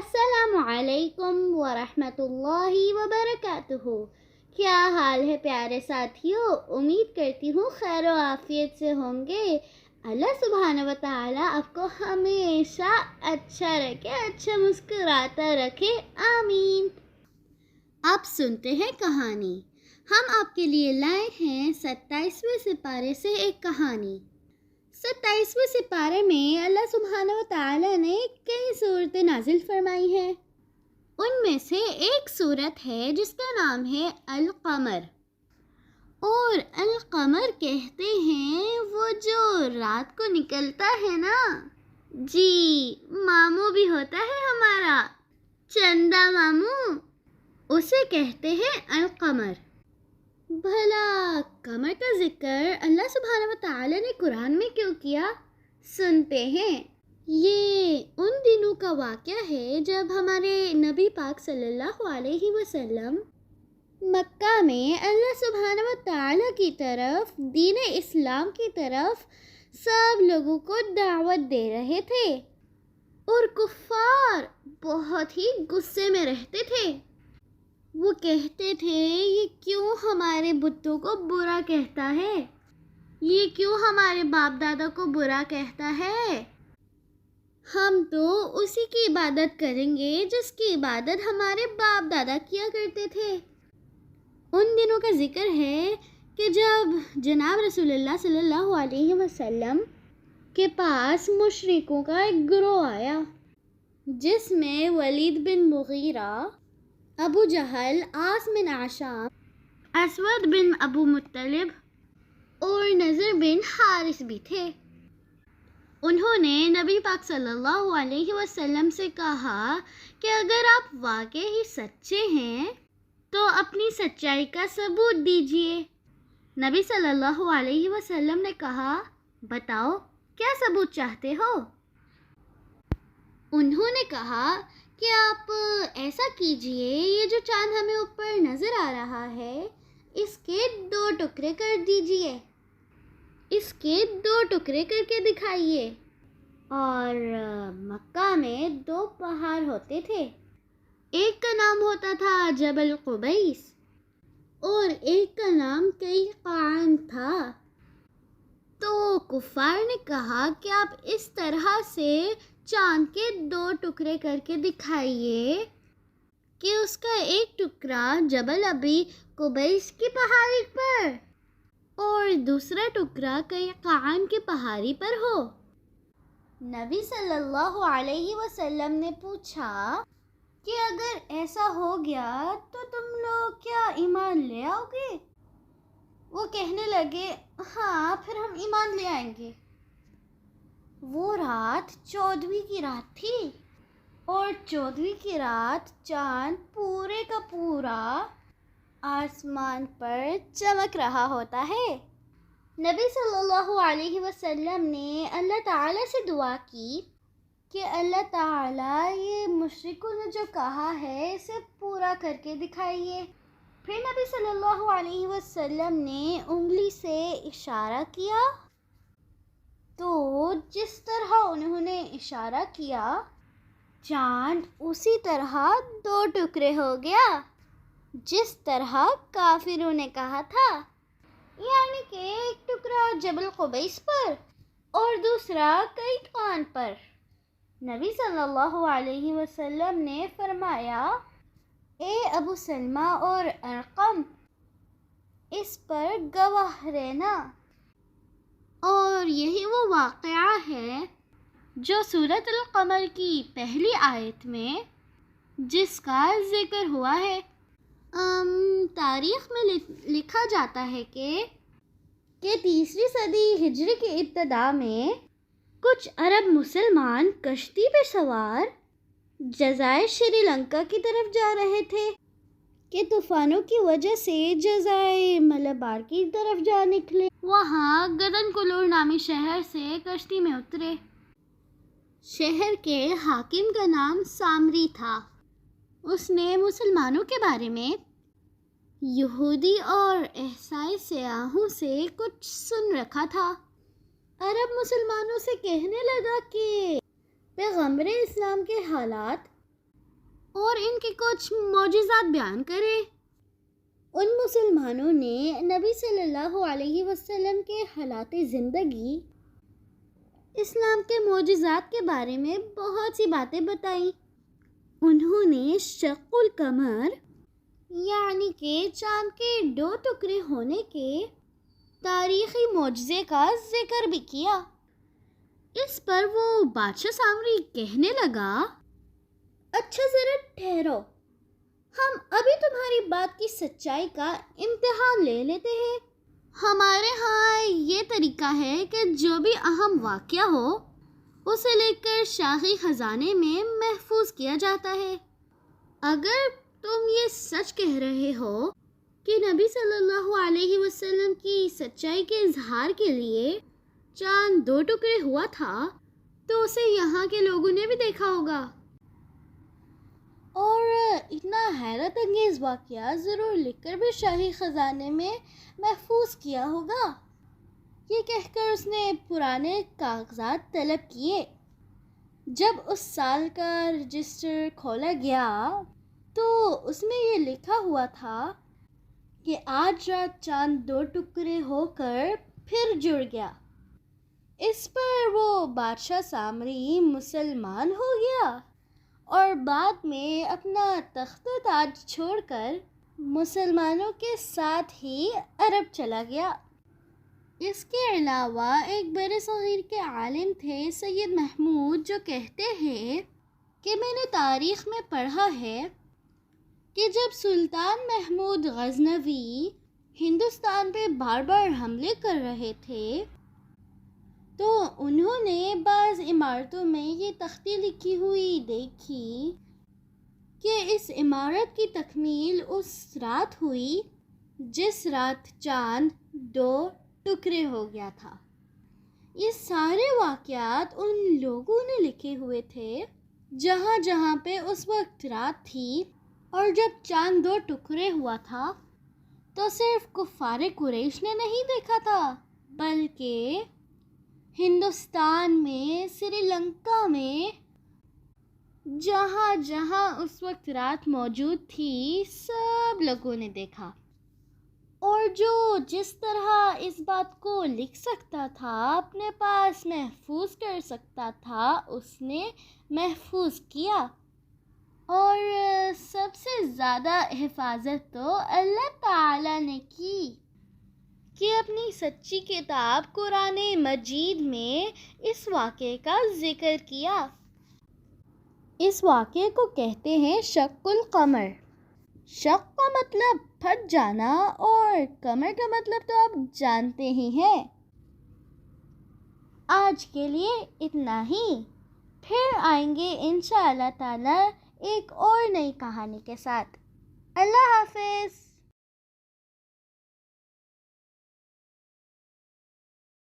السلام علیکم ورحمۃ اللہ وبرکاتہ۔ کیا حال ہے پیارے ساتھیوں؟ امید کرتی ہوں خیر و عافیت سے ہوں گے۔ اللہ سبحانہ و تعالی آپ کو ہمیشہ اچھا رکھے، اچھا مسکراتا رکھے، آمین۔ آپ سنتے ہیں کہانی۔ ہم آپ کے لیے لائے ہیں 27ویں سپارے سے ایک کہانی۔ 27ویں سپارے میں اللہ سبحانہ و تعالی نے کئی صورتیں نازل فرمائی ہیں۔ ان میں سے ایک صورت ہے جس کا نام ہے القمر، اور القمر کہتے ہیں وہ جو رات کو نکلتا ہے نا، جی ماموں بھی ہوتا ہے ہمارا، چندہ ماموں، اسے کہتے ہیں القمر۔ بھلا قمر کا ذکر اللہ سبحانہ و تعالی نے قرآن میں کیوں کیا؟ سنتے ہیں۔ یہ ان دنوں کا واقعہ ہے جب ہمارے نبی پاک صلی اللہ علیہ وسلم مکہ میں اللہ سبحانہ و تعالی کی طرف، دین اسلام کی طرف سب لوگوں کو دعوت دے رہے تھے، اور کفار بہت ہی غصے میں رہتے تھے۔ وہ کہتے تھے یہ کیوں ہمارے بتوں کو برا کہتا ہے، یہ کیوں ہمارے باپ دادا کو برا کہتا ہے، ہم تو اسی کی عبادت کریں گے جس کی عبادت ہمارے باپ دادا کیا کرتے تھے۔ ان دنوں کا ذکر ہے کہ جب جناب رسول اللہ صلی اللہ علیہ وسلم کے پاس مشرکوں کا ایک گروہ آیا، جس میں ولید بن مغیرہ، ابو جہل، عاص بن عشام، اسود بن ابو مطلب اور نضر بن حارث بھی تھے۔ انہوں نے نبی پاک صلی اللہ علیہ وسلم سے کہا کہ اگر آپ واقعی ہی سچے ہیں تو اپنی سچائی کا ثبوت دیجیے۔ نبی صلی اللہ علیہ وسلم نے کہا، بتاؤ کیا ثبوت چاہتے ہو؟ انہوں نے کہا کہ آپ ایسا کیجئے، یہ جو چاند ہمیں اوپر نظر آ رہا ہے اس کے 2 ٹکڑے کر دیجئے، اس کے 2 ٹکڑے کر کے دکھائیے۔ اور مکہ میں 2 پہاڑ ہوتے تھے، ایک کا نام ہوتا تھا جبل قبیس اور ایک کا نام قیقعان تھا۔ تو کفار نے کہا کہ آپ اس طرح سے چاند کے 2 ٹکڑے کر کے دکھائیے کہ اس کا ایک ٹکڑا جبل ابی قبیس کی پہاڑی پر اور دوسرا ٹکڑا قیقعان کی پہاڑی پر ہو۔ نبی صلی اللہ علیہ وسلم نے پوچھا کہ اگر ایسا ہو گیا تو تم لوگ کیا ایمان لے آؤ گے؟ وہ کہنے لگے، ہاں پھر ہم ایمان لے آئیں گے۔ وہ رات 14ویں کی رات تھی، اور 14ویں کی رات چاند پورے کا پورا آسمان پر چمک رہا ہوتا ہے۔ نبی صلی اللہ علیہ وسلم نے اللہ تعالیٰ سے دعا کی کہ اللہ تعالیٰ یہ مشرکوں نے جو کہا ہے اسے پورا کر کے دکھائیے۔ پھر نبی صلی اللہ علیہ وسلم نے انگلی سے اشارہ کیا، تو جس طرح انہوں نے اشارہ کیا چاند اسی طرح 2 ٹکڑے ہو گیا جس طرح کافروں نے کہا تھا، یعنی کہ ایک ٹکڑا جبل قبیس پر اور دوسرا قیقعان پر۔ نبی صلی اللہ علیہ وسلم نے فرمایا، اے ابو سلمہ اور ارقم، اس پر گواہ رہنا۔ اور یہی وہ واقعہ ہے جو سورۃ القمر کی پہلی آیت میں جس کا ذکر ہوا ہے۔ تاریخ میں لکھا جاتا ہے کہ 3 صدی ہجری کی ابتدا میں کچھ عرب مسلمان کشتی پہ سوار جزائر سری لنکا کی طرف جا رہے تھے کہ طوفانوں کی وجہ سے جزائر ملبار کی طرف جا نکلے۔ وہاں گدن کلور نامی شہر سے کشتی میں اترے۔ شہر کے حاکم کا نام سامری تھا۔ اس نے مسلمانوں کے بارے میں یہودی اور عیسائی سیاحوں سے کچھ سن رکھا تھا۔ عرب مسلمانوں سے کہنے لگا کہ پیغمبر اسلام کے حالات اور ان کے کچھ معجزات بیان کرے۔ ان مسلمانوں نے نبی صلی اللہ علیہ وسلم کے حالات زندگی، اسلام کے معجزات کے بارے میں بہت سی باتیں بتائیں۔ انہوں نے شق القمر یعنی کہ چاند کے 2 ٹکڑے ہونے کے تاریخی معجزے کا ذکر بھی کیا۔ اس پر وہ بادشاہ سامری کہنے لگا، اچھا ذرا ٹھہرو، ہم ابھی تمہاری بات کی سچائی کا امتحان لے لیتے ہیں۔ ہمارے ہاں یہ طریقہ ہے کہ جو بھی اہم واقعہ ہو اسے لے کر شاہی خزانے میں محفوظ کیا جاتا ہے۔ اگر تم یہ سچ کہہ رہے ہو کہ نبی صلی اللہ علیہ وسلم کی سچائی کے اظہار کے لیے چاند 2 ٹکڑے ہوا تھا تو اسے یہاں کے لوگوں نے بھی دیکھا ہوگا، اور اتنا حیرت انگیز واقعہ ضرور لکھ کر بھی شاہی خزانے میں محفوظ کیا ہوگا۔ یہ کہہ کر اس نے پرانے کاغذات طلب کیے۔ جب اس سال کا رجسٹر کھولا گیا تو اس میں یہ لکھا ہوا تھا کہ آج رات چاند 2 ٹکڑے ہو کر پھر جڑ گیا۔ اس پر وہ بادشاہ سامری مسلمان ہو گیا اور بعد میں اپنا تخت و تاج چھوڑ کر مسلمانوں کے ساتھ ہی عرب چلا گیا۔ اس کے علاوہ ایک بر صغیر کے عالم تھے سید محمود، جو کہتے ہیں کہ میں نے تاریخ میں پڑھا ہے کہ جب سلطان محمود غزنوی ہندوستان پہ بار بار حملے کر رہے تھے تو انہوں نے بعض عمارتوں میں یہ تختی لکھی ہوئی دیکھی کہ اس عمارت کی تکمیل اس رات ہوئی جس رات چاند 2 ٹکڑے ہو گیا تھا۔ یہ سارے واقعات ان لوگوں نے لکھے ہوئے تھے جہاں جہاں پہ اس وقت رات تھی، اور جب چاند 2 ٹکڑے ہوا تھا تو صرف کفار قریش نے نہیں دیکھا تھا، بلکہ ہندوستان میں، سری لنکا میں، جہاں جہاں اس وقت رات موجود تھی سب لوگوں نے دیکھا۔ اور جو جس طرح اس بات کو لکھ سکتا تھا، اپنے پاس محفوظ کر سکتا تھا، اس نے محفوظ کیا۔ اور سب سے زیادہ حفاظت تو اللہ تعالیٰ نے کی کہ اپنی سچی کتاب قرآن مجید میں اس واقعے کا ذکر کیا۔ اس واقعے کو کہتے ہیں شق القمر۔ شق کا مطلب پھٹ جانا اور قمر کا مطلب تو آپ جانتے ہی ہیں۔ آج کے لیے اتنا ہی، پھر آئیں گے انشاءاللہ تعالی ایک اور نئی کہانی کے ساتھ۔ اللہ حافظ۔